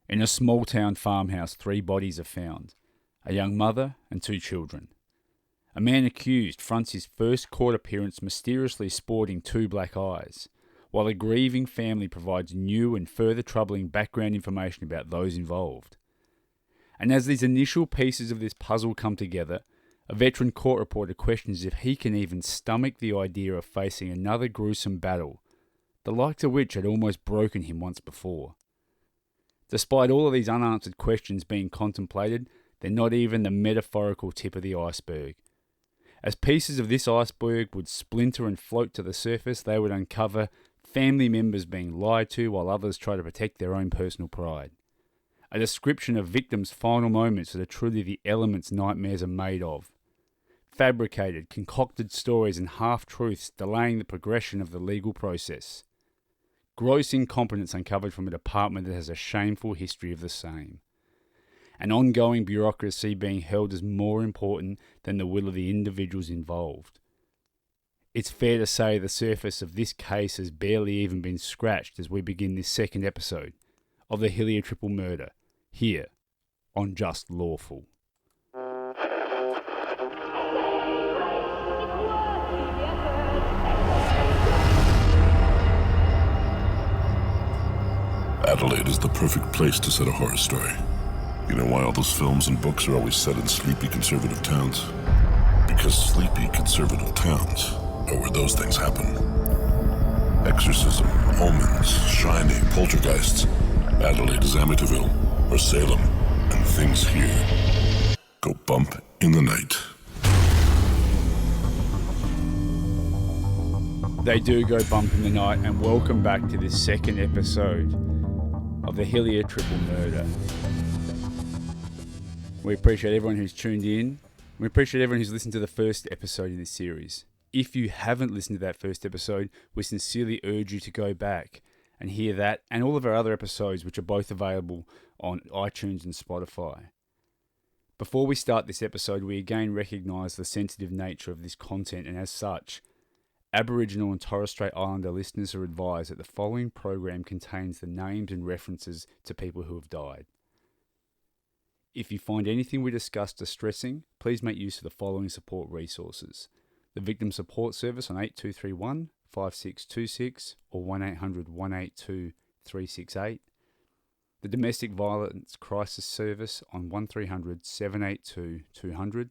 In a small town farmhouse, 3 bodies are found. A young mother and 2 children. A man accused fronts his first court appearance mysteriously sporting 2 black eyes, while a grieving family provides new and further troubling background information about those involved. And as these initial pieces of this puzzle come together, a veteran court reporter questions if he can even stomach the idea of facing another gruesome battle, the likes of which had almost broken him once before. Despite all of these unanswered questions being contemplated, they're not even the metaphorical tip of the iceberg. As pieces of this iceberg would splinter and float to the surface, they would uncover family members being lied to while others try to protect their own personal pride. A description of victims' final moments that are truly the elements nightmares are made of. Fabricated, concocted stories and half-truths delaying the progression of the legal process. Gross incompetence uncovered from a department that has a shameful history of the same. An ongoing bureaucracy being held as more important than the will of the individuals involved. It's fair to say the surface of this case has barely even been scratched as we begin this second episode of the Hillier Triple Murder, here on Just Lawful. Adelaide is the perfect place to set a horror story. You know why all those films and books are always set in sleepy conservative towns? Because sleepy conservative towns are where those things happen. Exorcism, omens, shining, poltergeists. Adelaide is Amityville, or Salem, and things here go bump in the night. They do go bump in the night, and welcome back to this second episode of the Hillier Triple Murder. We appreciate everyone who's tuned in. We appreciate everyone who's listened to the first episode in this series. If you haven't listened to that first episode, we sincerely urge you to go back and hear that and all of our other episodes, which are both available on iTunes and Spotify. Before we start this episode, we again recognise the sensitive nature of this content, and as such, Aboriginal and Torres Strait Islander listeners are advised that the following program contains the names and references to people who have died. If you find anything we discuss distressing, please make use of the following support resources: the Victim Support Service on 8231 5626 or 1800 182 368, the Domestic Violence Crisis Service on 1300 782 200,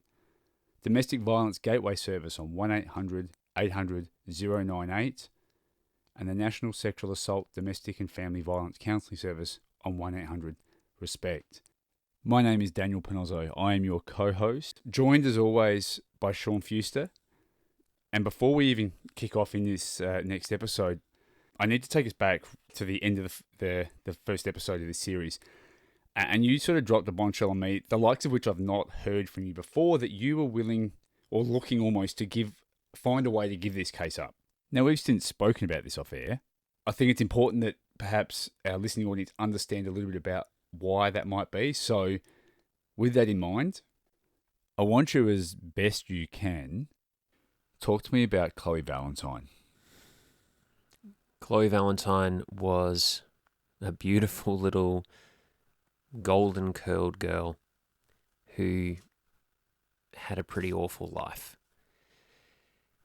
Domestic Violence Gateway Service on 1800 800 098, and the National Sexual Assault, Domestic and Family Violence Counselling Service on 1-800-RESPECT. My name is Daniel Panozzo. I am your co-host, joined as always by Sean Fuster. And before we even kick off in this next episode, I need to take us back to the end of the first episode of this series. And you sort of dropped a bombshell on me, the likes of which I've not heard from you before, that you were willing or looking almost to find a way to give this case up. Now, we've since spoken about this off air. I think it's important that perhaps our listening audience understand a little bit about why that might be. So with that in mind, I want you, as best you can, talk to me about Chloe Valentine. Chloe Valentine was a beautiful little golden curled girl who had a pretty awful life.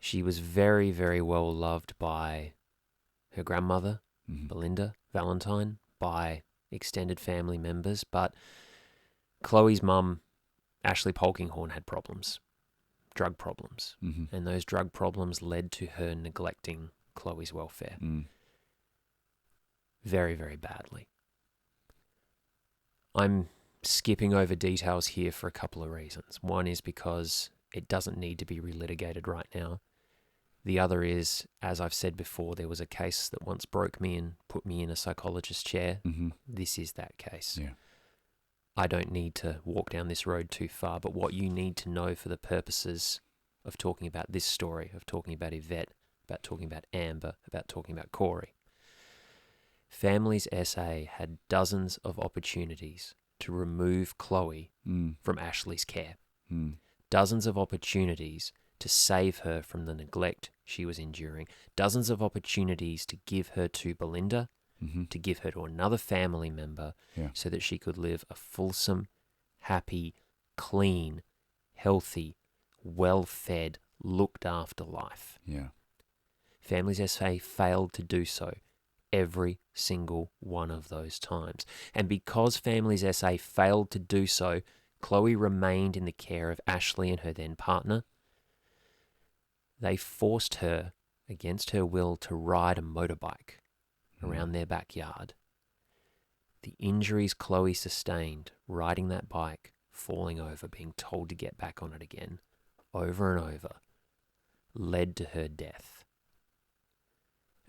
She was very, very well loved by her grandmother, Belinda Valentine, by extended family members, but Chloe's mum, Ashley Polkinghorne, had problems, drug problems, and those drug problems led to her neglecting Chloe's welfare very, very badly. I'm skipping over details here for a couple of reasons. One is because it doesn't need to be relitigated right now. The other is, as I've said before, there was a case that once broke me and put me in a psychologist's chair. This is that case. Yeah. I don't need to walk down this road too far, but what you need to know for the purposes of talking about this story, of talking about Yvette, about talking about Amber, about talking about Corey. Families SA had dozens of opportunities to remove Chloe from Ashley's care. Dozens of opportunities to save her from the neglect she was enduring. Dozens of opportunities to give her to Belinda to give her to another family member so that she could live a fulsome, happy, clean, healthy, well-fed, looked-after life. Yeah. Families SA failed to do so every single one of those times. And because Families SA failed to do so, Chloe remained in the care of Ashley and her then partner. They forced her, against her will, to ride a motorbike around their backyard. The injuries Chloe sustained riding that bike, falling over, being told to get back on it again, over and over, led to her death.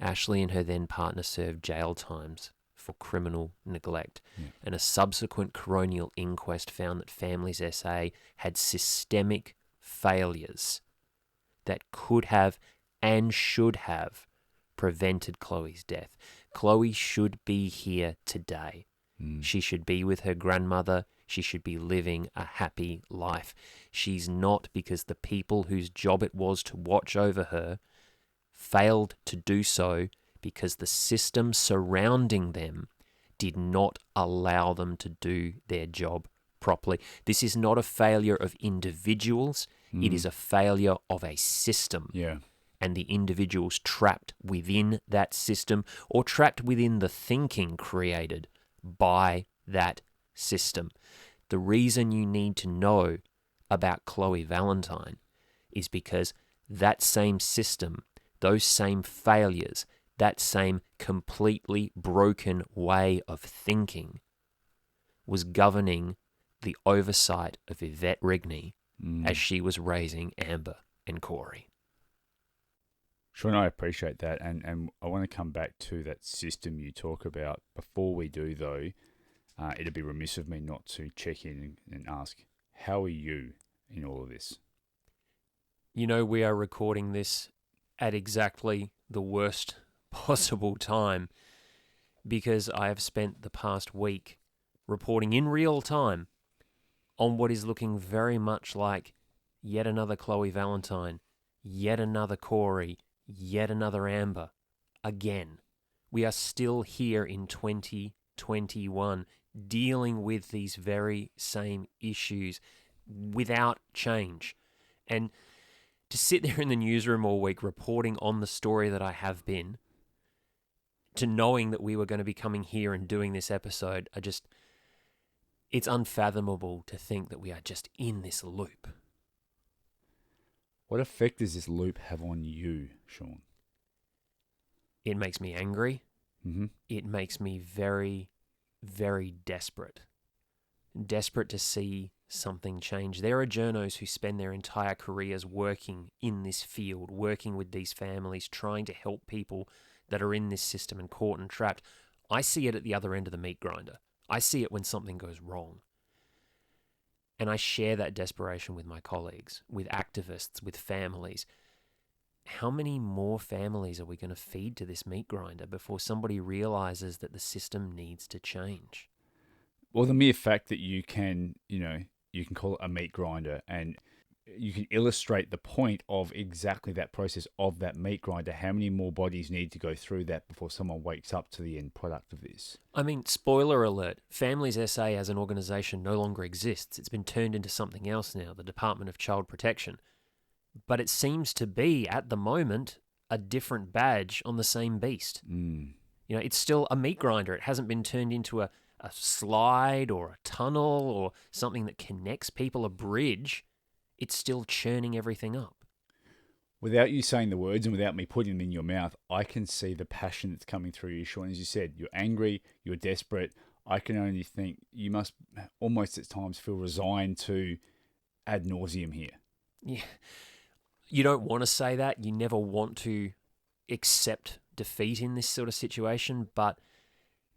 Ashley and her then partner served jail times for criminal neglect, and a subsequent coronial inquest found that Families SA had systemic failures that could have and should have prevented Chloe's death. Chloe should be here today. She should be with her grandmother. She should be living a happy life. She's not, because the people whose job it was to watch over her failed to do so because the system surrounding them did not allow them to do their job properly. This is not a failure of individuals. It is a failure of a system. Yeah. And the individuals trapped within that system, or trapped within the thinking created by that system. The reason you need to know about Chloe Valentine is because that same system, those same failures, that same completely broken way of thinking was governing the oversight of Yvette Rigney as she was raising Amber and Corey. Sean, I appreciate that, and I want to come back to that system you talk about. Before we do, though, it'd be remiss of me not to check in and ask, how are you in all of this? You know, we are recording this at exactly the worst possible time, because I have spent the past week reporting in real time on what is looking very much like yet another Chloe Valentine, yet another Corey, yet another Amber. Again, we are still here in 2021 dealing with these very same issues without change. And to sit there in the newsroom all week reporting on the story that I have been, to knowing that we were going to be coming here and doing this episode, it's unfathomable to think that we are just in this loop. What effect does this loop have on you, Sean? It makes me angry. Mm-hmm. It makes me very, very desperate. Desperate to see something change. There are journos who spend their entire careers working in this field, working with these families, trying to help people that are in this system and caught and trapped. I see it at the other end of the meat grinder. I see it when something goes wrong. And I share that desperation with my colleagues, with activists, with families. How many more families are we going to feed to this meat grinder before somebody realizes that the system needs to change? Well, the mere fact that you can call it a meat grinder, and you can illustrate the point of exactly that process of that meat grinder. How many more bodies need to go through that before someone wakes up to the end product of this? I mean, spoiler alert, Families SA as an organisation no longer exists. It's been turned into something else now, the Department of Child Protection. But it seems to be, at the moment, a different badge on the same beast. You know, it's still a meat grinder. It hasn't been turned into a slide or a tunnel or something that connects people, a bridge. It's still churning everything up. Without you saying the words and without me putting them in your mouth, I can see the passion that's coming through you, Sean. As you said, you're angry, you're desperate. I can only think you must almost at times feel resigned to ad nauseum here. Yeah. You don't want to say that. You never want to accept defeat in this sort of situation, but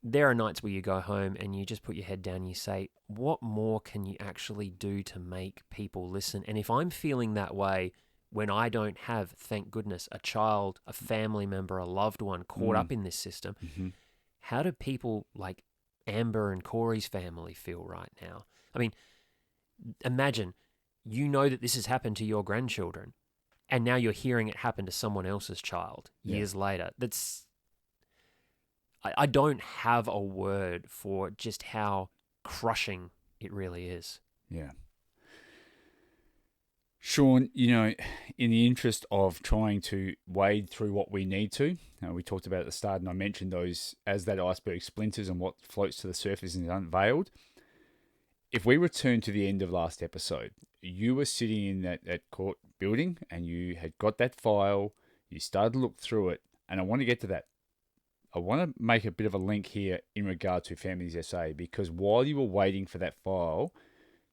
there are nights where you go home and you just put your head down and you say, what more can you actually do to make people listen? And if I'm feeling that way when I don't have, thank goodness, a child, a family member, a loved one caught up in this system, how do people like Amber and Corey's family feel right now? I mean, imagine, you know that this has happened to your grandchildren, and now you're hearing it happen to someone else's child years later. I don't have a word for just how crushing it really is. Yeah. Sean, in the interest of trying to wade through what we need to, we talked about at the start and I mentioned those as that iceberg splinters and what floats to the surface and is unveiled. If we return to the end of last episode, you were sitting in that court building and you had got that file, you started to look through it, and I want to get to that. I want to make a bit of a link here in regard to Families SA, because while you were waiting for that file,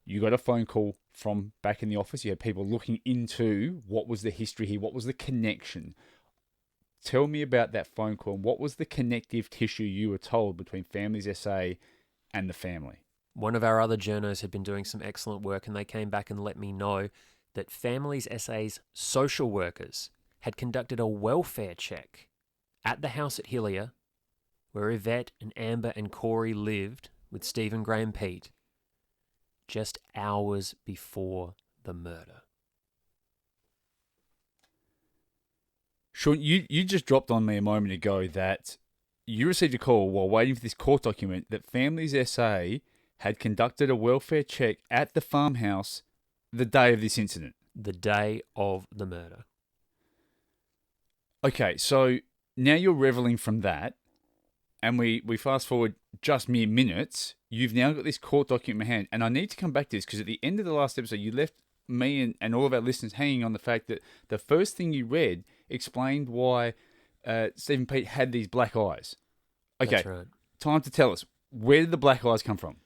you got a phone call from back in the office. You had people looking into what was the history here, what was the connection. Tell me about that phone call and what was the connective tissue you were told between Families SA and the family? One of our other journos had been doing some excellent work, and they came back and let me know that Families SA's social workers had conducted a welfare check at the house at Hillier, where Yvette and Amber and Corey lived with Stephen, Graham, Pete, just hours before the murder. Sean, you just dropped on me a moment ago that you received a call while waiting for this court document that Families SA had conducted a welfare check at the farmhouse the day of this incident. The day of the murder. Okay, so now you're reveling from that, and we fast forward just mere minutes. You've now got this court document in hand, and I need to come back to this because at the end of the last episode, you left me and all of our listeners hanging on the fact that the first thing you read explained why Stephen Pete had these black eyes. Okay, That's right. Time to tell us, where did the black eyes come from?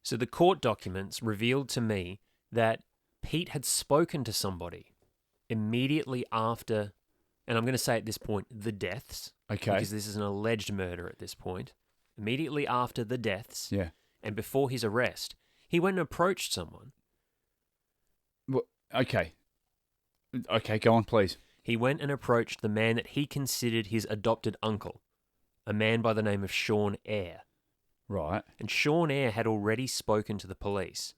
So the court documents revealed to me that Pete had spoken to somebody immediately after, and I'm going to say at this point, the deaths. Okay. Because this is an alleged murder at this point. Immediately after the deaths. Yeah. And before his arrest, he went and approached someone. Well, okay. Okay, go on, please. He went and approached the man that he considered his adopted uncle, a man by the name of Sean Eyre. Right. And Sean Eyre had already spoken to the police.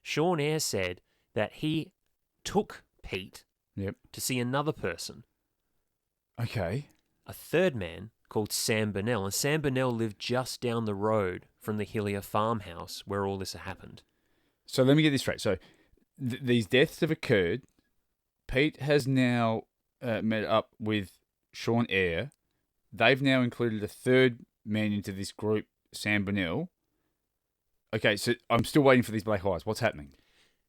Sean Eyre said that he took Pete to see another person. Okay. A third man called Sam Burnell. And Sam Burnell lived just down the road from the Hillier farmhouse where all this had happened. So let me get this straight. So these deaths have occurred. Pete has now met up with Sean Eyre. They've now included a third man into this group, Sam Burnell. Okay, so I'm still waiting for these black eyes. What's happening?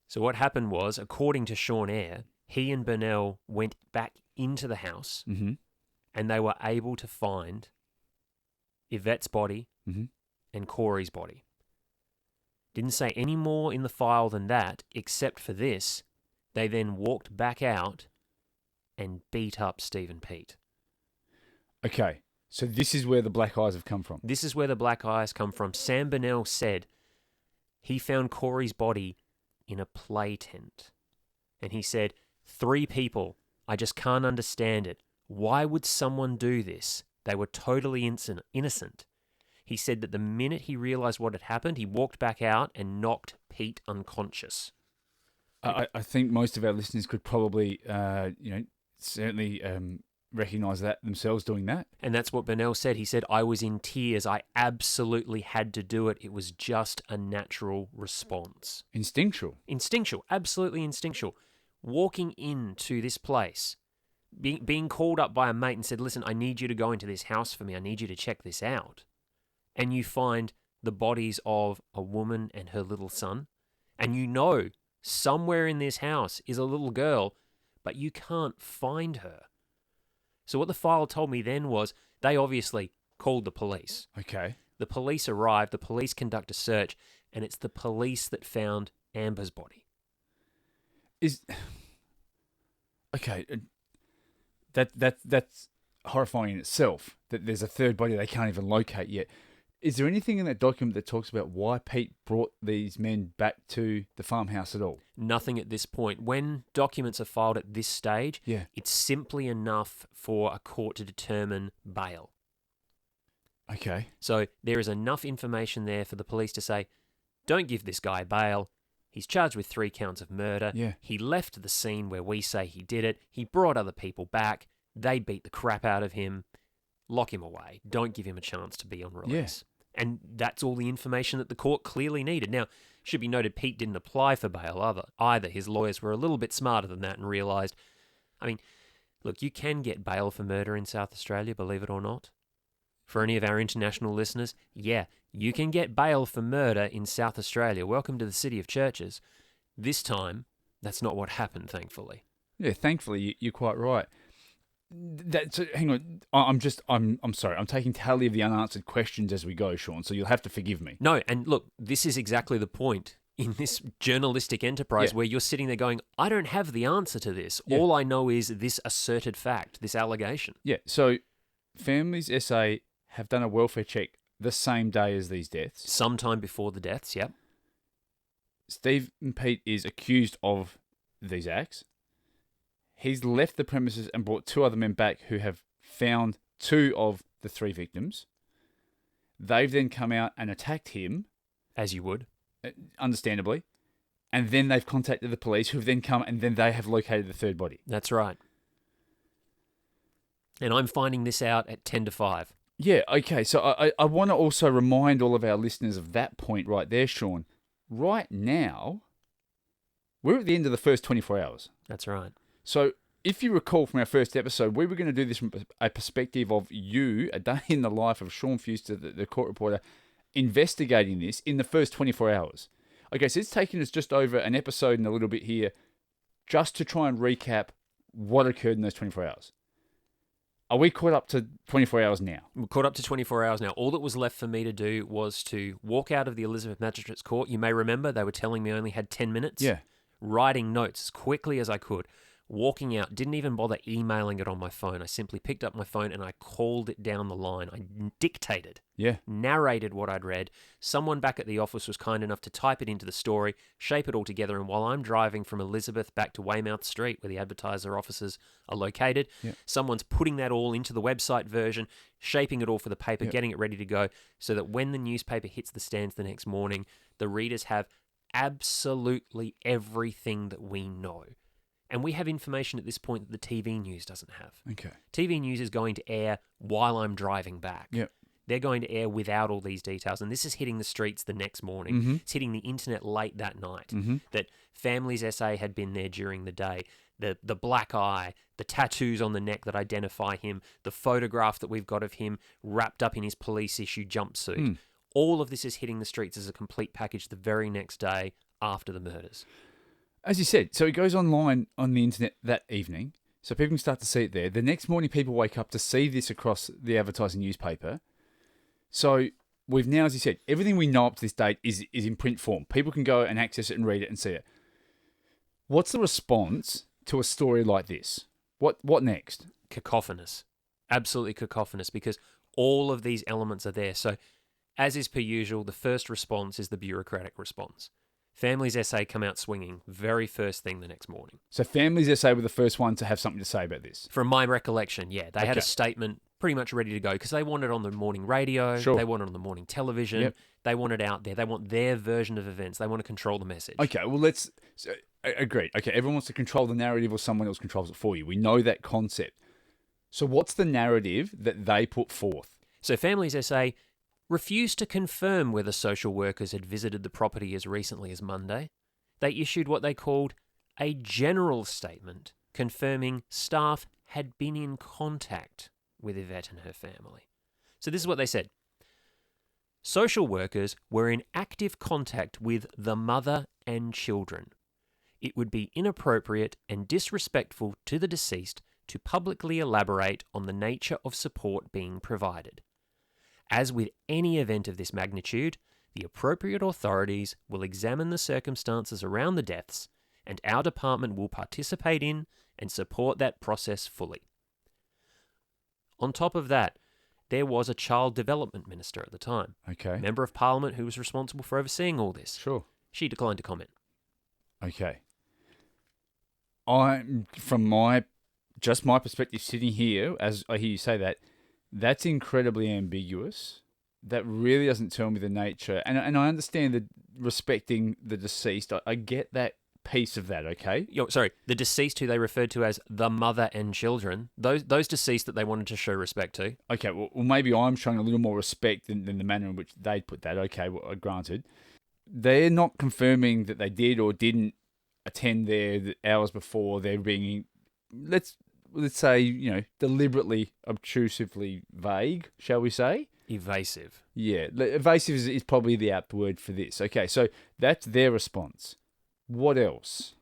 So what happened was, according to Sean Eyre, he and Burnell went back into the house and they were able to find Yvette's body and Corey's body. Didn't say any more in the file than that, except for this. They then walked back out and beat up Stephen Pete. Okay, so this is where the black eyes have come from. This is where the black eyes come from. Sam Burnell said he found Corey's body in a play tent. And he said, 3 people, I just can't understand it. Why would someone do this? They were totally innocent. He said that the minute he realized what had happened, he walked back out and knocked Pete unconscious. I think most of our listeners could probably, certainly recognize that themselves doing that. And that's what Burnell said. He said, I was in tears. I absolutely had to do it. It was just a natural response. Instinctual. Instinctual. Absolutely instinctual. Walking into this place, being called up by a mate and said, listen, I need you to go into this house for me. I need you to check this out. And you find the bodies of a woman and her little son. And you know somewhere in this house is a little girl, but you can't find her. So what the file told me then was they obviously called the police. Okay. The police arrived, the police conduct a search, and it's the police that found Amber's body. Okay. That's horrifying in itself, that there's a third body they can't even locate yet. Is there anything in that document that talks about why Pete brought these men back to the farmhouse at all? Nothing at this point. When documents are filed at this stage, it's simply enough for a court to determine bail. Okay. So there is enough information there for the police to say, don't give this guy bail. He's charged with 3 counts of murder. Yeah. He left the scene where we say he did it. He brought other people back. They beat the crap out of him. lock him away. Don't give him a chance to be on release. And that's all the information that the court clearly needed. Now, should be noted, Pete didn't apply for bail either. His lawyers were a little bit smarter than that and realised, I mean, look, you can get bail for murder in South Australia, believe it or not. For any of our international listeners, yeah, you can get bail for murder in South Australia. Welcome to the City of Churches. This time, that's not what happened, thankfully. Yeah, thankfully, you're quite right. Hang on. I'm sorry. I'm taking tally of the unanswered questions as we go, Sean, so you'll have to forgive me. No, and look, this is exactly the point in this journalistic enterprise where you're sitting there going, I don't have the answer to this. Yeah. All I know is this asserted fact, this allegation. Yeah, so Families SA have done a welfare check the same day as these deaths. Sometime before the deaths, yep. Steve and Pete is accused of these acts. He's left the premises and brought 2 other men back who have found 2 of the 3 victims. They've then come out and attacked him. As you would. Understandably. And then they've contacted the police who have then come and then they have located the 3rd body. That's right. And I'm finding this out at 10 to 5. Yeah, okay. So I want to also remind all of our listeners of that point right there, Sean. Right now, we're at the end of the first 24 hours. That's right. So if you recall from our first episode, we were going to do this from a perspective of you, a day in the life of Sean Fuster, the court reporter, investigating this in the first 24 hours. Okay, so it's taken us just over an episode and a little bit here just to try and recap what occurred in those 24 hours. Are we caught up to 24 hours now? We're caught up to 24 hours now. All that was left for me to do was to walk out of the Elizabeth Magistrates Court. You may remember they were telling me I only had 10 minutes. Yeah. Writing notes as quickly as I could. Walking out, didn't even bother emailing it on my phone. I simply picked up my phone and I called it down the line. I dictated, narrated what I'd read. Someone back at the office was kind enough to type it into the story, shape it all together, and while I'm driving from Elizabeth back to Weymouth Street, where the advertiser offices are located, someone's putting that all into the website version, shaping it all for the paper, getting it ready to go, so that when the newspaper hits the stands the next morning, the readers have absolutely everything that we know. And we have information at this point that the TV news doesn't have. Okay. TV news is going to air while I'm driving back. Yep. They're going to air without all these details. And this is hitting the streets the next morning. Mm-hmm. It's hitting the internet late that night. Mm-hmm. That Families SA had been there during the day. The black eye, the tattoos on the neck that identify him, the photograph that we've got of him wrapped up in his police-issue jumpsuit. All of this is hitting the streets as a complete package the very next day after the murders. As you said, so it goes online on the internet that evening, so people can start to see it there. The next morning, people wake up to see this across the advertising newspaper. So we've now, as you said, everything we know up to this date is in print form. People can go and access it and read it and see it. What's the response to a story like this? What next? Cacophonous. Absolutely cacophonous, because all of these elements are there. So, as is per usual, the first response is the bureaucratic response. Families SA come out swinging very first thing the next morning. So Families SA were the first one to have something to say about this? From my recollection, yeah. They had a statement pretty much ready to go because they want it on the morning radio. Sure. They want it on the morning television. Yep. They want it out there. They want their version of events. They want to control the message. Okay, well, agreed. Okay, everyone wants to control the narrative or someone else controls it for you. We know that concept. So what's the narrative that they put forth? So Families SA refused to confirm whether social workers had visited the property as recently as Monday. They issued what they called a general statement confirming staff had been in contact with Yvette and her family. So this is what they said. Social workers were in active contact with the mother and children. It would be inappropriate and disrespectful to the deceased to publicly elaborate on the nature of support being provided. As with any event of this magnitude, the appropriate authorities will examine the circumstances around the deaths, and our department will participate in and support that process fully. On top of that, there was a child development minister at the time, Okay. member of parliament who was responsible for overseeing all this. Sure. She declined to comment. Okay. From my perspective sitting here, as I hear you say that, that's incredibly ambiguous. That really doesn't tell me the nature. And I understand that respecting the deceased. I get that piece of that, okay? Sorry, the deceased who they referred to as the mother and children, those deceased that they wanted to show respect to. Okay, well maybe I'm showing a little more respect than the manner in which they put that. Okay, well, granted. They're not confirming that they did or didn't attend there the hours before. They're being, let's say, deliberately, obtrusively vague, shall we say? Evasive. Yeah, evasive is probably the apt word for this. Okay, so that's their response. What else?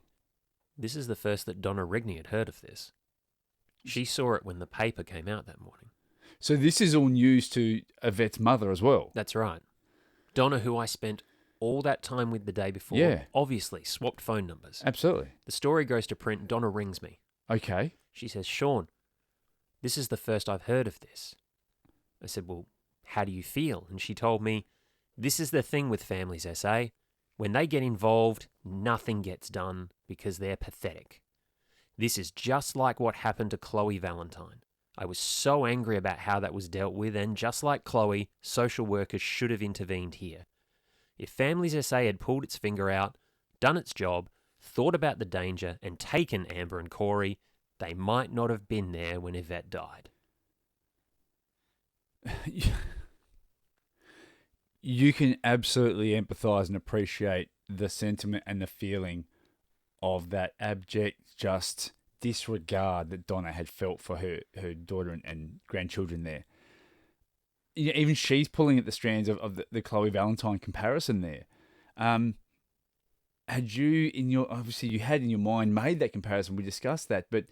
This is the first that Donna Rigney had heard of this. She saw it when the paper came out that morning. So this is all news to Yvette's mother as well. That's right. Donna, who I spent all that time with the day before, Yeah. obviously swapped phone numbers. Absolutely. The story goes to print. Donna rings me. Okay. She says, Sean, this is the first I've heard of this. I said, well, how do you feel? And she told me, this is the thing with Families SA. When they get involved, nothing gets done because they're pathetic. This is just like what happened to Chloe Valentine. I was so angry about how that was dealt with, and just like Chloe, social workers should have intervened here. If Families SA had pulled its finger out, done its job, thought about the danger, and taken Amber and Corey, they might not have been there when Yvette died. You can absolutely empathise and appreciate the sentiment and the feeling of that abject, just disregard that Donna had felt for her daughter and grandchildren there. Even she's pulling at the strands of the Chloe Valentine comparison there. Had you you had in your mind made that comparison, we discussed that, but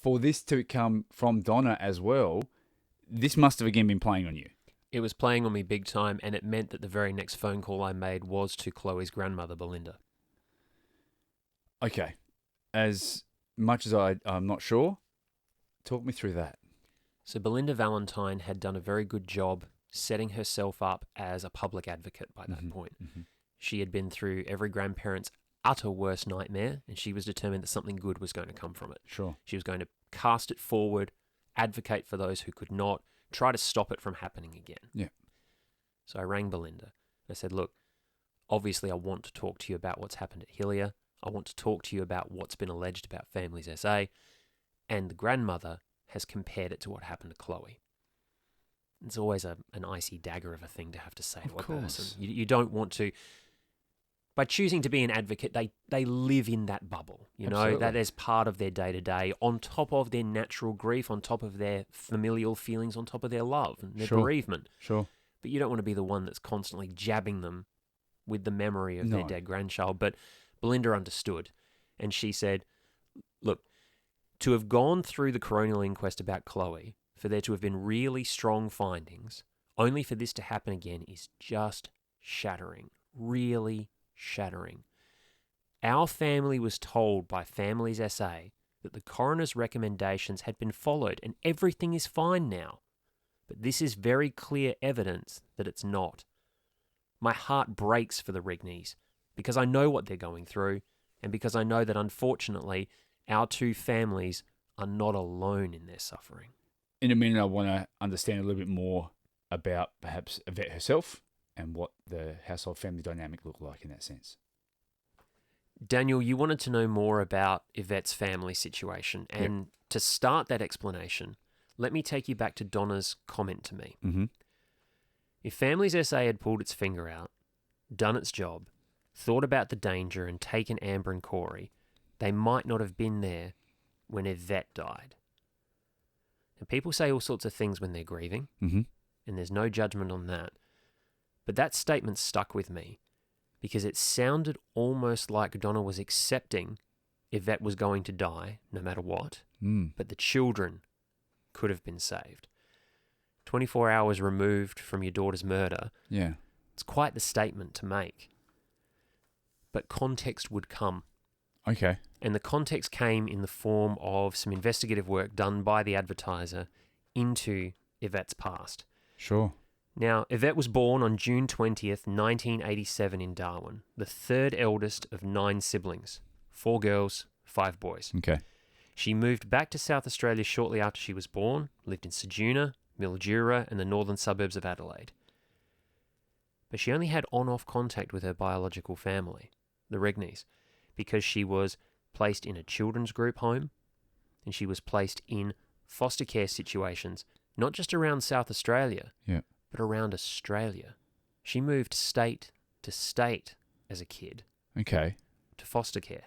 for this to come from Donna as well, this must have again been playing on you. It was playing on me big time, and it meant that the very next phone call I made was to Chloe's grandmother, Belinda. Okay. As much as I'm not sure, talk me through that. So Belinda Valentine had done a very good job setting herself up as a public advocate by that point. Mm-hmm. She had been through every grandparent's utter worst nightmare, and she was determined that something good was going to come from it. Sure. She was going to cast it forward, advocate for those who could not, try to stop it from happening again. Yeah. So I rang Belinda. I said, look, obviously I want to talk to you about what's happened at Hillier. I want to talk to you about what's been alleged about Families SA. And the grandmother has compared it to what happened to Chloe. It's always an icy dagger of a thing to have to say to a person. You don't want to. By choosing to be an advocate, they live in that bubble. That is part of their day-to-day, on top of their natural grief, on top of their familial feelings, on top of their love and their bereavement. Sure. But you don't want to be the one that's constantly jabbing them with the memory of their dead grandchild. But Belinda understood, and she said, look, to have gone through the coronial inquest about Chloe, for there to have been really strong findings, only for this to happen again is just shattering, really shattering. Our family was told by Families SA that the coroner's recommendations had been followed and everything is fine now. But this is very clear evidence that it's not. My heart breaks for the Rigneys because I know what they're going through and because I know that unfortunately our two families are not alone in their suffering. In a minute, I want to understand a little bit more about perhaps Yvette herself and what the household family dynamic looked like in that sense. Daniel, you wanted to know more about Yvette's family situation. And to start that explanation, let me take you back to Donna's comment to me. Mm-hmm. If Families SA had pulled its finger out, done its job, thought about the danger and taken Amber and Corey, they might not have been there when Yvette died. And people say all sorts of things when they're grieving, mm-hmm. and there's no judgment on that. But that statement stuck with me because it sounded almost like Donna was accepting Yvette was going to die no matter what, but the children could have been saved. 24 hours removed from your daughter's murder, it's quite the statement to make. But context would come. Okay. And the context came in the form of some investigative work done by the advertiser into Yvette's past. Sure. Now, Yvette was born on June 20th, 1987 in Darwin, the third eldest of 9 siblings, 4 girls, 5 boys. Okay. She moved back to South Australia shortly after she was born, lived in Ceduna, Mildura and the northern suburbs of Adelaide. But she only had on-off contact with her biological family, the Regneys, because she was placed in a children's group home and she was placed in foster care situations, not just around South Australia, but around Australia. She moved state to state as a kid. Okay. To foster care.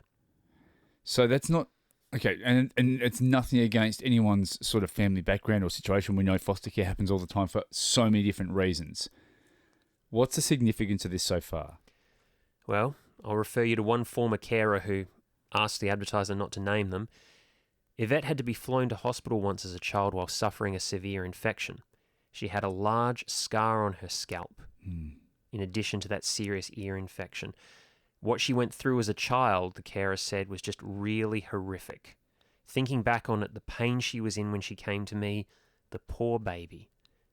So that's not... Okay, and it's nothing against anyone's sort of family background or situation. We know foster care happens all the time for so many different reasons. What's the significance of this so far? Well, I'll refer you to one former carer who asked the advertiser not to name them. Yvette had to be flown to hospital once as a child while suffering a severe infection. She had a large scar on her scalp, in addition to that serious ear infection. What she went through as a child, the carer said, was just really horrific. Thinking back on it, the pain she was in when she came to me, the poor baby.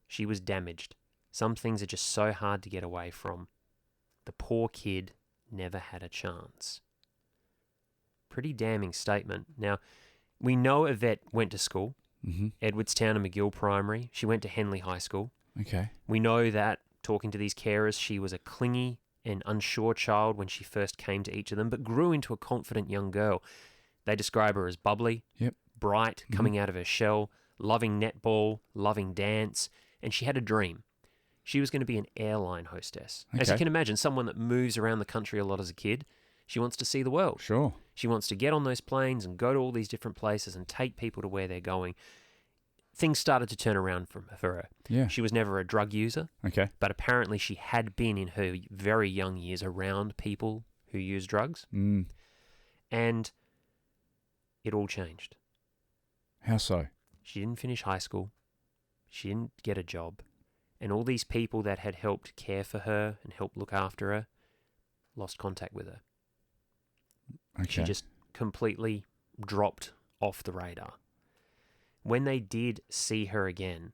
She was damaged. Some things are just so hard to get away from. The poor kid never had a chance. Pretty damning statement. Now, we know Yvette went to school, Edwardstown and McGill Primary. She went to Henley High School. Okay. We know that, talking to these carers, she was a clingy and unsure child when she first came to each of them, but grew into a confident young girl. They describe her as bubbly, bright, coming out of her shell, loving netball, loving dance, and she had a dream. She was going to be an airline hostess. As you can imagine, someone that moves around the country a lot as a kid, she wants to see the world. Sure. She wants to get on those planes and go to all these different places and take people to where they're going. Things started to turn around for her. Yeah. She was never a drug user. Okay. But apparently she had been in her very young years around people who use drugs. And it all changed. How so? She didn't finish high school. She didn't get a job. And all these people that had helped care for her and help look after her lost contact with her. Okay. She just completely dropped off the radar. When they did see her again,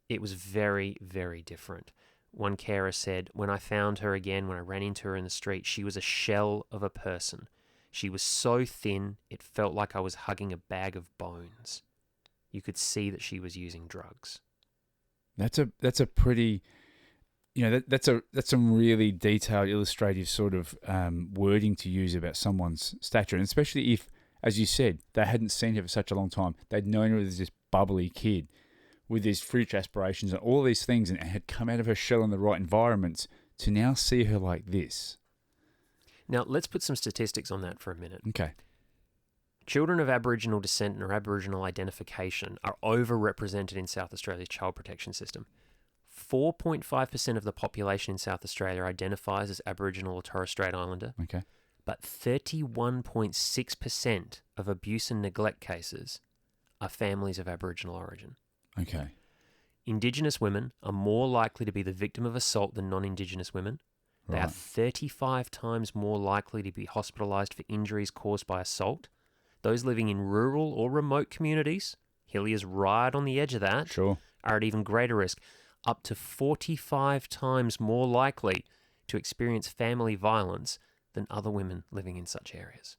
it was very, very different. One carer said, when I found her again, when I ran into her in the street, she was a shell of a person. She was so thin, it felt like I was hugging a bag of bones. You could see that she was using drugs. That's a pretty, that's some really detailed, illustrative sort of wording to use about someone's stature, and especially if, as you said, they hadn't seen her for such a long time. They'd known her as this bubbly kid with these future aspirations and all these things, and had come out of her shell in the right environments to now see her like this. Now, let's put some statistics on that for a minute. Okay. Children of Aboriginal descent or Aboriginal identification are overrepresented in South Australia's child protection system. 4.5% of the population in South Australia identifies as Aboriginal or Torres Strait Islander. Okay. But 31.6% of abuse and neglect cases are families of Aboriginal origin. Okay. Indigenous women are more likely to be the victim of assault than non-Indigenous women. They are 35 times more likely to be hospitalised for injuries caused by assault. Those living in rural or remote communities, Hillier's right on the edge of that, Sure. are at even greater risk, up to 45 times more likely to experience family violence than other women living in such areas.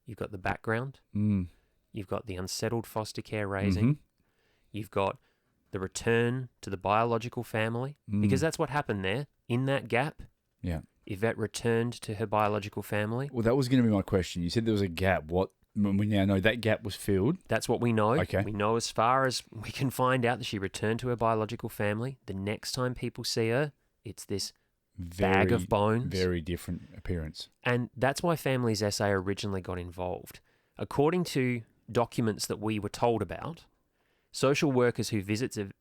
You've got the background. You've got the unsettled foster care raising. You've got the return to the biological family, because that's what happened there. In that gap, Yvette returned to her biological family. Well, that was going to be my question. You said there was a gap. What? We now know that gap was filled. That's what we know. Okay. We know as far as we can find out that she returned to her biological family. The next time people see her, it's this bag of bones. Very different appearance. And that's why Families SA originally got involved. According to documents that we were told about, social workers who visited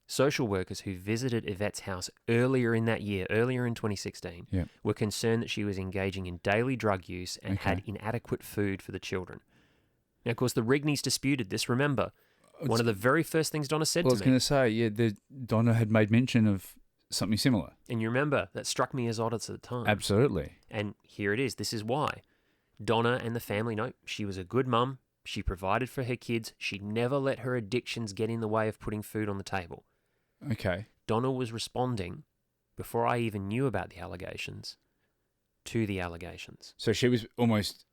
Yvette's house earlier in that year, earlier in 2016, were concerned that she was engaging in daily drug use and had inadequate food for the children. Now, of course, the Rigneys disputed this. Remember, one of the very first things Donna said to me... I was going to say, Donna had made mention of something similar. And you remember, that struck me as odd at the time. Absolutely. And here it is. This is why. Donna and the family, she was a good mum. She provided for her kids. She never let her addictions get in the way of putting food on the table. Okay. Donna was responding, before I even knew about the allegations, to the allegations. So she was almost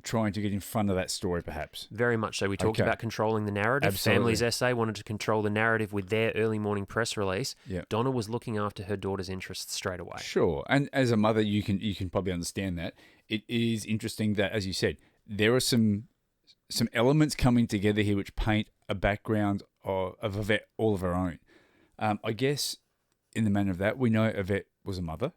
trying to get in front of that story, perhaps. Very much so. We talked Okay. about controlling the narrative. Absolutely. Families SA wanted to control the narrative with their early morning press release. Yeah. Donna was looking after her daughter's interests straight away. Sure. And as a mother, you can probably understand that. It is interesting that, as you said, there are some elements coming together here which paint a background of Yvette all of her own. I guess in the manner of that, we know Yvette was a mother.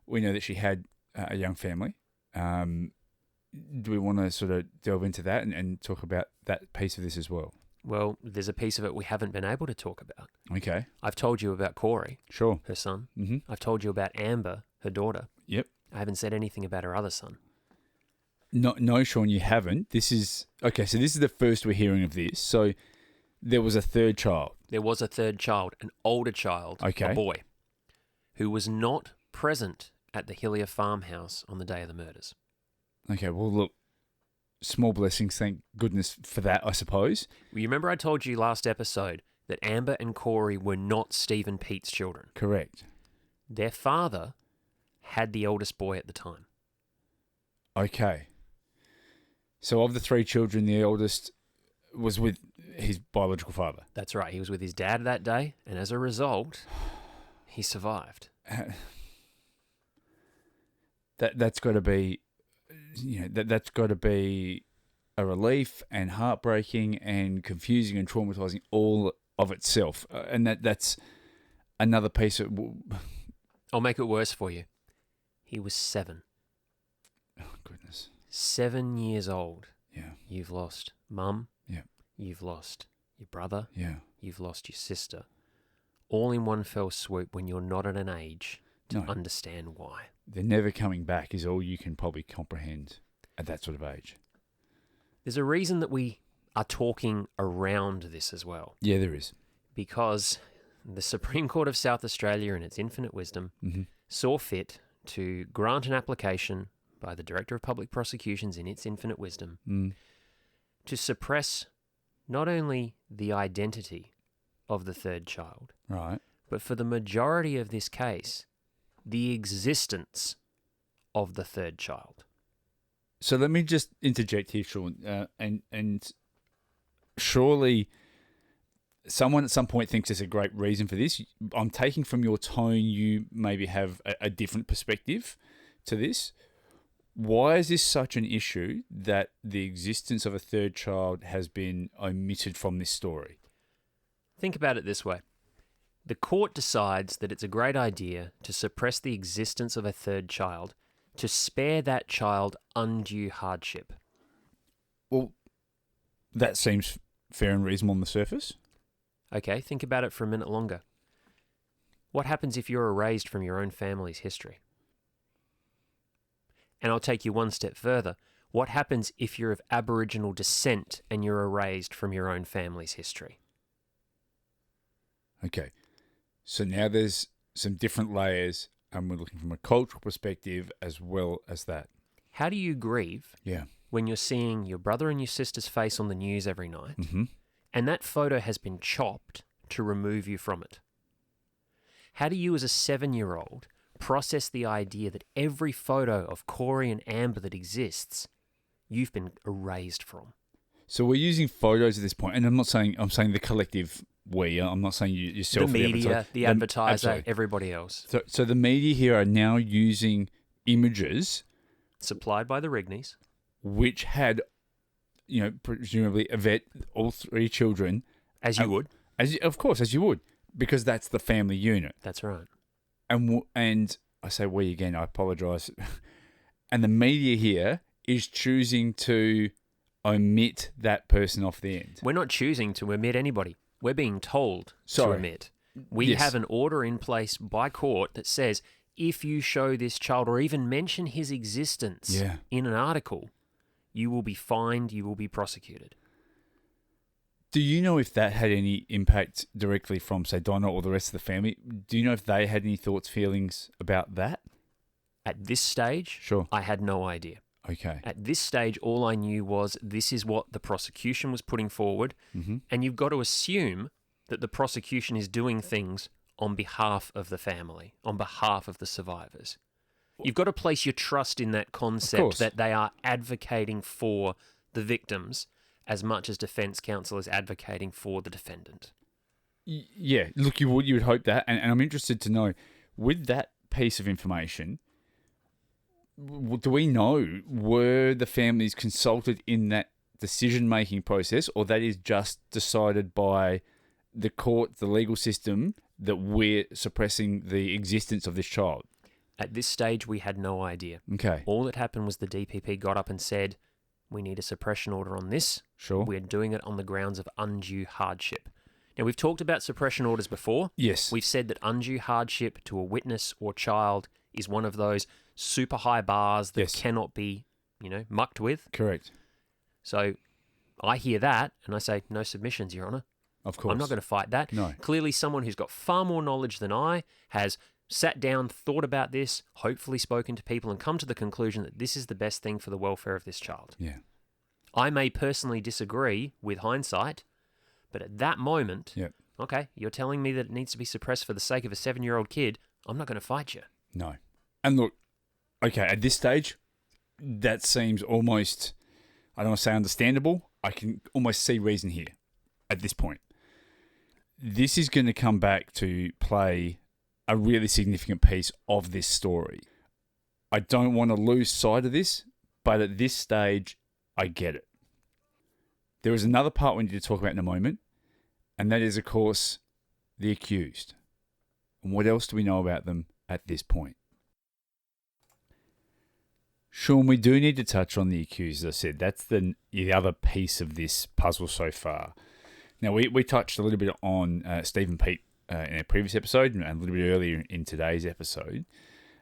We know that she had a young family. Do we want to sort of delve into that and talk about that piece of this as well? Well, there's a piece of it we haven't been able to talk about. Okay. I've told you about Corey, Sure. her son. Mm-hmm. I've told you about Amber, her daughter. Yep. I haven't said anything about her other son. No, Sean, you haven't. This is the first we're hearing of this. So there was a third child. There was a third child, an older child, Okay. a boy, who was not present at the Hillier farmhouse on the day of the murders. Okay, well, look, small blessings, thank goodness for that, I suppose. You remember I told you last episode that Amber and Corey were not Steve and Pete's children. Correct. Their father had the eldest boy at the time. Okay. So of the three children, the eldest was with his biological father. That's right. He was with his dad that day, and as a result, he survived. That's got to be, that's got to be a relief and heartbreaking and confusing and traumatizing all of itself. And that's another piece of... I'll make it worse for you. He was 7. Oh, goodness. 7 years old. Yeah. You've lost mum. Yeah. You've lost your brother. Yeah. You've lost your sister. All in one fell swoop when you're not at an age to No. understand why. They're never coming back is all you can probably comprehend at that sort of age. There's a reason that we are talking around this as well. Yeah, there is. Because the Supreme Court of South Australia, in its infinite wisdom, Mm-hmm. saw fit to grant an application by the Director of Public Prosecutions, in its infinite wisdom, to suppress not only the identity of the third child, Right. but for the majority of this case, the existence of the third child. So let me just interject here, Sean, and surely someone at some point thinks there's a great reason for this. I'm taking from your tone you maybe have a different perspective to this. Why is this such an issue that the existence of a third child has been omitted from this story? Think about it this way. The court decides that it's a great idea to suppress the existence of a third child to spare that child undue hardship. Well, that seems fair and reasonable on the surface. Okay, think about it for a minute longer. What happens if you're erased from your own family's history? And I'll take you one step further. What happens if you're of Aboriginal descent and you're erased from your own family's history? Okay. So now there's some different layers, and we're looking from a cultural perspective as well as that. How do you grieve Yeah. when you're seeing your brother and your sister's face on the news every night, Mm-hmm. and that photo has been chopped to remove you from it? How do you as a 7-year-old process the idea that every photo of Corey and Amber that exists, you've been erased from? So we're using photos at this point, and I'm saying the collective we. I'm not saying you yourself. The or media, the advertiser, absolutely. everybody else. So the media here are now using images Supplied by the Rigneys. which had, presumably Yvette, all three children, As you would. of course, as you would, because that's the family unit. That's right. And I say we again, I apologise. And the media here is choosing to omit that person off the end. We're not choosing to omit anybody. We're being told to Sorry. omit. We Yes. have an order in place by court that says if you show this child or even mention his existence Yeah. in an article, you will be fined, you will be prosecuted. Do you know if that had any impact directly from, say, Donna or the rest of the family? Do you know if they had any thoughts, feelings about that? At this stage, Sure. I had no idea. Okay. At this stage, all I knew was this is what the prosecution was putting forward, Mm-hmm. and you've got to assume that the prosecution is doing things on behalf of the family, on behalf of the survivors. You've got to place your trust in that concept that they are advocating for the victims as much as defence counsel is advocating for the defendant. Yeah, look, you would hope that, and I'm interested to know, with that piece of information, do we know, were the families consulted in that decision-making process, or that is just decided by the court, the legal system, that we're suppressing the existence of this child? At this stage, we had no idea. Okay. All that happened was the DPP got up and said, we need a suppression order on this. Sure. We're doing it on the grounds of undue hardship. Now, we've talked about suppression orders before. Yes. We've said that undue hardship to a witness or child is one of those super high bars that cannot be, mucked with. Correct. So I hear that and I say, no submissions, Your Honour. Of course. I'm not going to fight that. No. Clearly, someone who's got far more knowledge than I has sat down, thought about this, hopefully spoken to people and come to the conclusion that this is the best thing for the welfare of this child. Yeah. I may personally disagree with hindsight, but at that moment, okay, you're telling me that it needs to be suppressed for the sake of a 7-year-old kid, I'm not going to fight you. No. And look, okay, at this stage, that seems almost, I don't want to say understandable, I can almost see reason here at this point. This is going to come back to play a really significant piece of this story. I don't want to lose sight of this, but at this stage, I get it. There is another part we need to talk about in a moment, and that is, of course, the accused. And what else do we know about them at this point? Sean, we do need to touch on the accused, as I said. That's the other piece of this puzzle so far. Now, we touched a little bit on Stephen Peat in a previous episode and a little bit earlier in today's episode.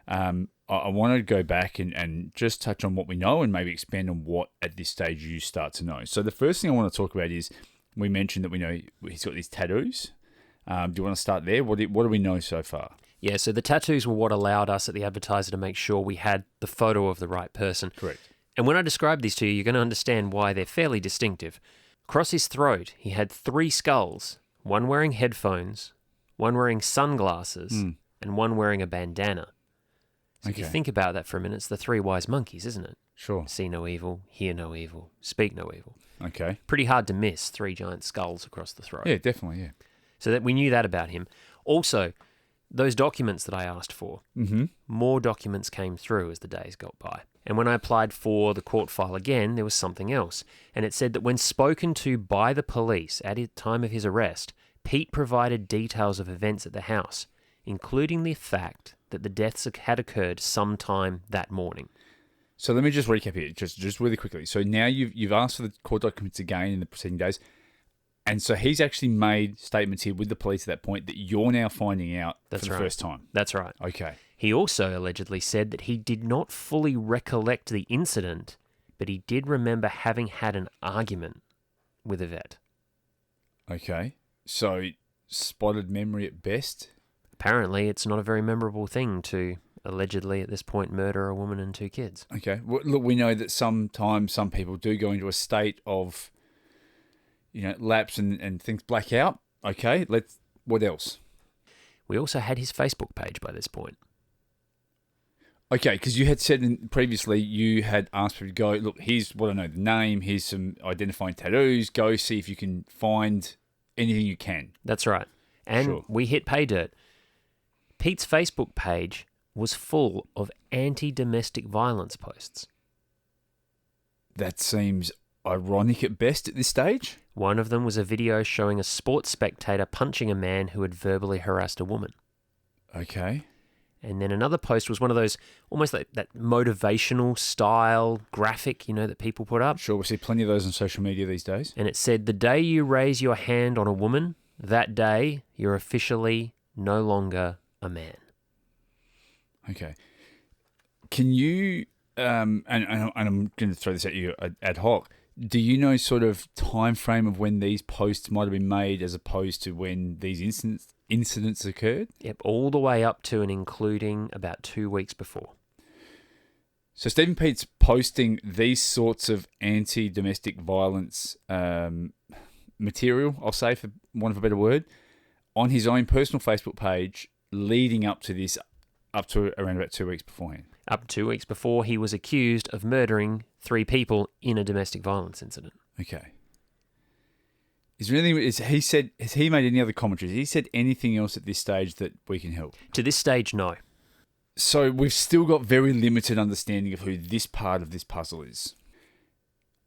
I want to go back and just touch on what we know and maybe expand on what at this stage you start to know. So the first thing I want to talk about is, we mentioned that we know he's got these tattoos. Do you want to start there? What do we know so far? Yeah, so the tattoos were what allowed us at the Advertiser to make sure we had the photo of the right person. Correct. And when I describe these to you, you're going to understand why they're fairly distinctive. Across his throat, he had 3 skulls, one wearing headphones, one wearing sunglasses, and one wearing a bandana. So if you think about that for a minute, it's the 3 wise monkeys, isn't it? Sure. See no evil, hear no evil, speak no evil. Okay. Pretty hard to miss 3 giant skulls across the throat. Yeah, definitely, yeah. So that we knew that about him. Also, those documents that I asked for, more documents came through as the days got by. And when I applied for the court file again, there was something else. And it said that when spoken to by the police at the time of his arrest, Pete provided details of events at the house, including the fact that the deaths had occurred sometime that morning. So let me just recap here, just really quickly. So now you've asked for the court documents again in the preceding days, and so he's actually made statements here with the police at that point that you're now finding out for the first time. That's right. Okay. He also allegedly said that he did not fully recollect the incident, but he did remember having had an argument with a vet. Okay. So spotted memory at best? Apparently, it's not a very memorable thing to allegedly, at this point, murder a woman and 2 kids. Okay. Well, look, we know that sometimes some people do go into a state of, lapse and things black out. Okay. What else? We also had his Facebook page by this point. Okay, because you had said previously you had asked people to go, look, here's what I know, the name, here's some identifying tattoos, go see if you can find anything you can. That's right. And we hit pay dirt. Pete's Facebook page was full of anti-domestic violence posts. That seems ironic at best at this stage. One of them was a video showing a sports spectator punching a man who had verbally harassed a woman. Okay. And then another post was one of those almost like that motivational style graphic, that people put up. Sure, we see plenty of those on social media these days. And it said, the day you raise your hand on a woman, that day you're officially no longer a man. Okay. Can you, and I'm going to throw this at you ad hoc, do you know sort of time frame of when these posts might have been made as opposed to when these incidents occurred? Yep, all the way up to and including about 2 weeks before. So Stephen Peat's posting these sorts of anti-domestic violence material, I'll say for want of a better word, on his own personal Facebook page leading up to this Up to around about 2 weeks beforehand. Up to 2 weeks before he was accused of murdering 3 people in a domestic violence incident. Okay. Is there anything? Has he made any other commentaries? Has he said anything else at this stage that we can help? To this stage, no. So we've still got very limited understanding of who this part of this puzzle is.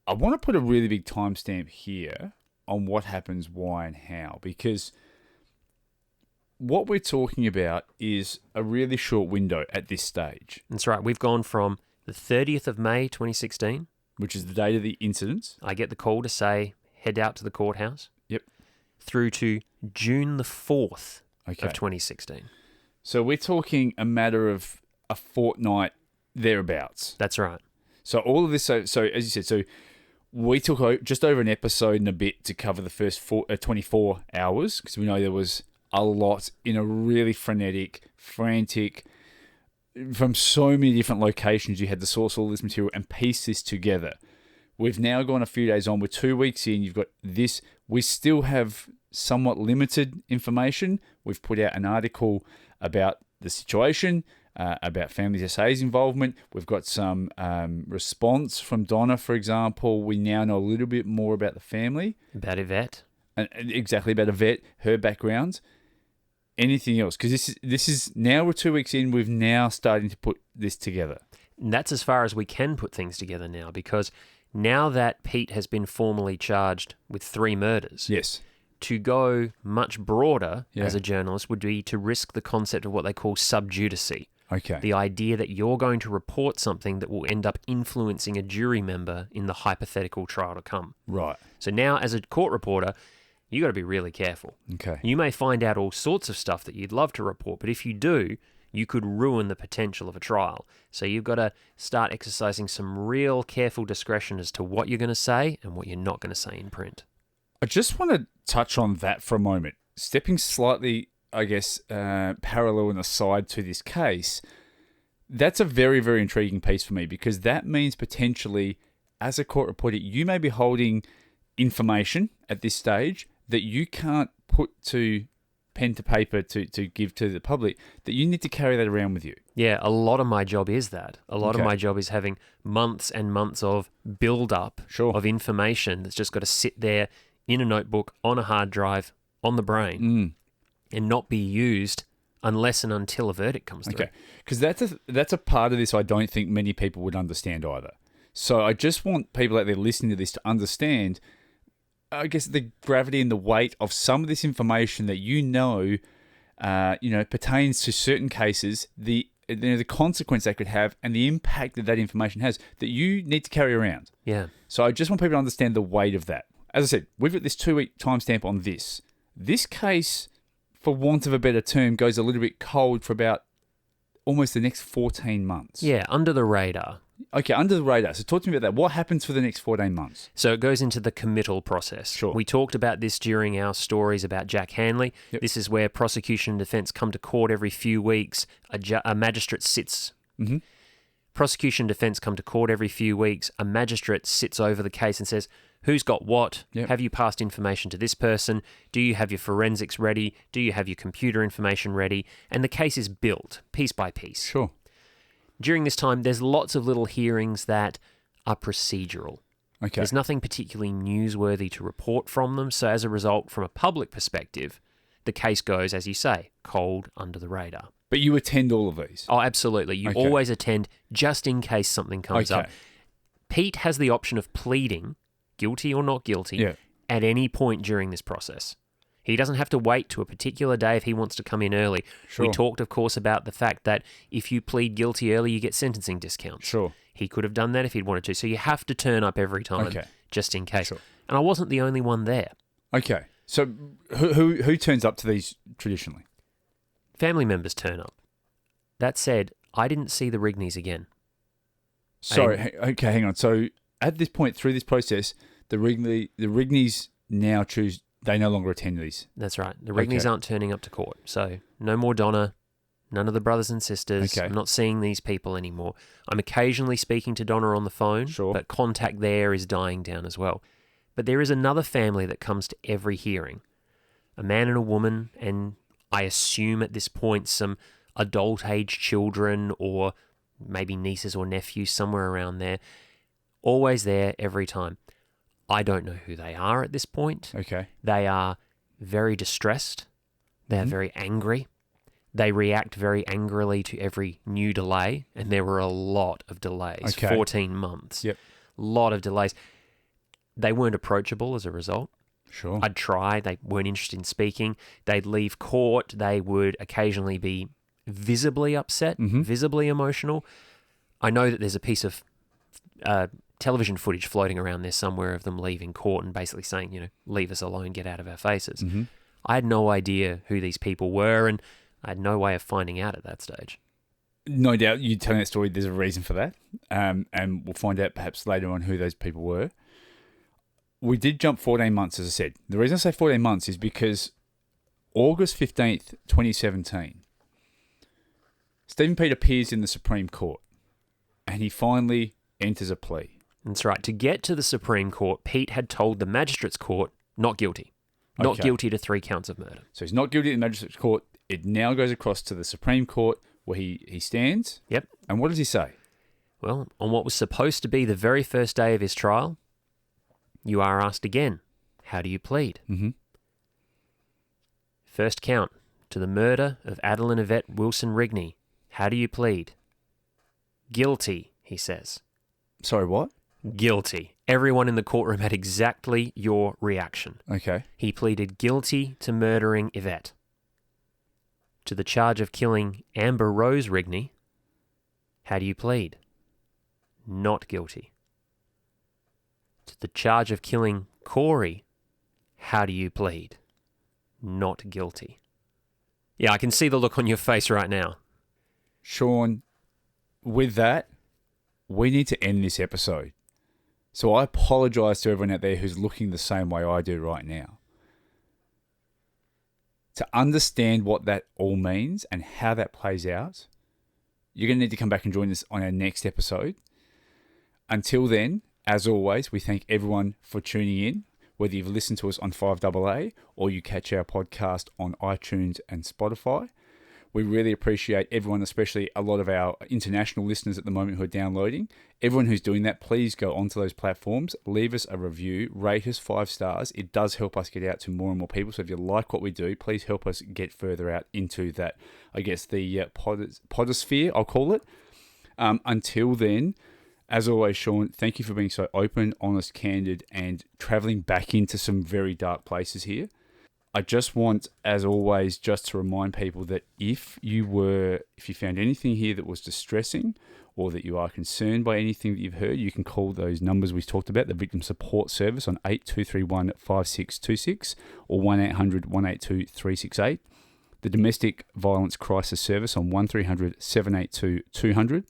I want to put a really big timestamp here on what happens, why, and how, because what we're talking about is a really short window at this stage. That's right. We've gone from the 30th of May 2016, which is the date of the incidents. I get the call to say, head out to the courthouse. Yep. Through to June the 4th of 2016. So we're talking a matter of a fortnight thereabouts. That's right. So all of this, so as you said, we took just over an episode and a bit to cover the first 24 hours because we know there was a lot in a really frantic, from so many different locations. You had to source all this material and piece this together. We've now gone a few days on. We're 2 weeks in. You've got this. We still have somewhat limited information. We've put out an article about the situation, about Family SA's involvement. We've got some response from Donna, for example. We now know a little bit more about the family. About Yvette. Exactly, about Yvette, her background. Anything else? Because this is now we're 2 weeks in. We've now starting to put this together. And that's as far as we can put things together now, because now that Pete has been formally charged with 3 murders, yes, to go much broader as a journalist would be to risk the concept of what they call subjudice. Okay. The idea that you're going to report something that will end up influencing a jury member in the hypothetical trial to come. Right. So now, as a court reporter, you got to be really careful. Okay. You may find out all sorts of stuff that you'd love to report, but if you do, you could ruin the potential of a trial. So you've got to start exercising some real careful discretion as to what you're going to say and what you're not going to say in print. I just want to touch on that for a moment. Stepping slightly, I guess, parallel and aside to this case, that's a very, very intriguing piece for me because that means potentially, as a court reporter, you may be holding information at this stage that you can't put to pen to paper to give to the public, that you need to carry that around with you. Yeah, a lot of my job is that. A lot of my job is having months and months of build-up of information that's just got to sit there in a notebook, on a hard drive, on the brain, and not be used unless and until a verdict comes through. Okay, because that's a part of this I don't think many people would understand either. So I just want people out there listening to this to understand, I guess, the gravity and the weight of some of this information that pertains to certain cases, the consequence that could have and the impact that information has that you need to carry around. Yeah. So I just want people to understand the weight of that. As I said, we've got this 2-week timestamp on this. This case, for want of a better term, goes a little bit cold for about almost the next 14 months. Yeah, under the radar. Okay, under the radar. So talk to me about that. What happens for the next 14 months? So it goes into the committal process. Sure. We talked about this during our stories about Jack Hanley. Yep. This is where prosecution and defence come to court every few weeks. A magistrate sits. Mm-hmm. Prosecution and defence come to court every few weeks. A magistrate sits over the case and says, who's got what? Yep. Have you passed information to this person? Do you have your forensics ready? Do you have your computer information ready? And the case is built piece by piece. Sure. During this time, there's lots of little hearings that are procedural. Okay. There's nothing particularly newsworthy to report from them. So as a result, from a public perspective, the case goes, as you say, cold under the radar. But you attend all of these? Oh, absolutely. You always attend just in case something comes up. Pete has the option of pleading guilty or not guilty at any point during this process. He doesn't have to wait to a particular day if he wants to come in early. Sure. We talked, of course, about the fact that if you plead guilty early, you get sentencing discounts. Sure. He could have done that if he'd wanted to. So you have to turn up every time just in case. Sure. And I wasn't the only one there. Okay. So who turns up to these traditionally? Family members turn up. That said, I didn't see the Rigneys again. Sorry. Okay, hang on. So at this point through this process, the Rigneys now choose, they no longer attend these. That's right. The Rigneys aren't turning up to court. So no more Donna, none of the brothers and sisters. Okay. I'm not seeing these people anymore. I'm occasionally speaking to Donna on the phone, but contact there is dying down as well. But there is another family that comes to every hearing. A man and a woman, and I assume at this point some adult-age children or maybe nieces or nephews, somewhere around there. Always there every time. I don't know who they are at this point. Okay. They are very distressed. They're very angry. They react very angrily to every new delay, and there were a lot of delays. Okay. 14 months. Yep. A lot of delays. They weren't approachable as a result. Sure. I'd try. They weren't interested in speaking. They'd leave court. They would occasionally be visibly upset, visibly emotional. I know that there's a piece of television footage floating around there somewhere of them leaving court and basically saying, leave us alone, get out of our faces. I had no idea who these people were, and I had no way of finding out at that stage. No doubt you telling that story, there's a reason for that. And we'll find out perhaps later on who those people were. We did jump 14 months, as I said. The reason I say 14 months is because August 15th, 2017, Stephen Peat appears in the Supreme Court, and he finally enters a plea. That's right. To get to the Supreme Court, Pete had told the Magistrates Court not guilty. Not guilty to 3 counts of murder. So he's not guilty at the Magistrates Court. It now goes across to the Supreme Court where he stands. Yep. And what does he say? Well, on what was supposed to be the very first day of his trial, you are asked again, how do you plead? First count, to the murder of Adeline Yvette Wilson Rigney. How do you plead? Guilty, he says. Sorry, what? Guilty. Everyone in the courtroom had exactly your reaction. Okay. He pleaded guilty to murdering Yvette. To the charge of killing Amber Rose Rigney, how do you plead? Not guilty. To the charge of killing Corey, how do you plead? Not guilty. Yeah, I can see the look on your face right now. Sean, with that, we need to end this episode. So I apologise to everyone out there who's looking the same way I do right now. To understand what that all means and how that plays out, you're going to need to come back and join us on our next episode. Until then, as always, we thank everyone for tuning in, whether you've listened to us on 5AA or you catch our podcast on iTunes and Spotify. We really appreciate everyone, especially a lot of our international listeners at the moment who are downloading. Everyone who's doing that, please go onto those platforms, leave us a review, rate us 5 stars. It does help us get out to more and more people. So if you like what we do, please help us get further out into that, I guess, the podosphere, I'll call it. Until then, as always, Sean, thank you for being so open, honest, candid, and traveling back into some very dark places here. I just want, as always, just to remind people that if you found anything here that was distressing or that you are concerned by anything that you've heard, you can call those numbers we talked about, the Victim Support Service on 8231 5626 or 1800 182 368, the Domestic Violence Crisis Service on 1300 782 200,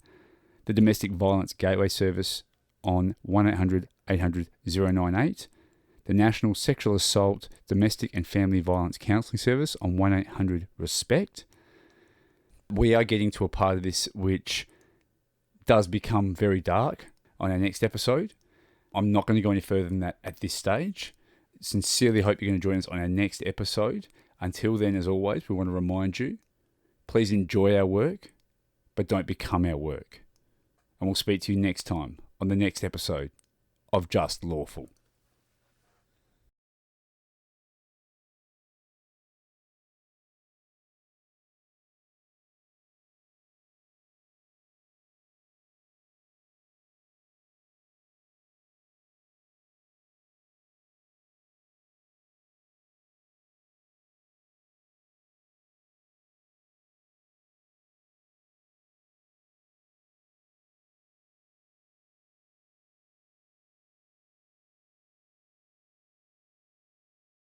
the Domestic Violence Gateway Service on 1800 800 098, the National Sexual Assault, Domestic and Family Violence Counselling Service on 1-800-RESPECT. We are getting to a part of this which does become very dark on our next episode. I'm not going to go any further than that at this stage. Sincerely hope you're going to join us on our next episode. Until then, as always, we want to remind you, please enjoy our work, but don't become our work. And we'll speak to you next time on the next episode of Just Lawful.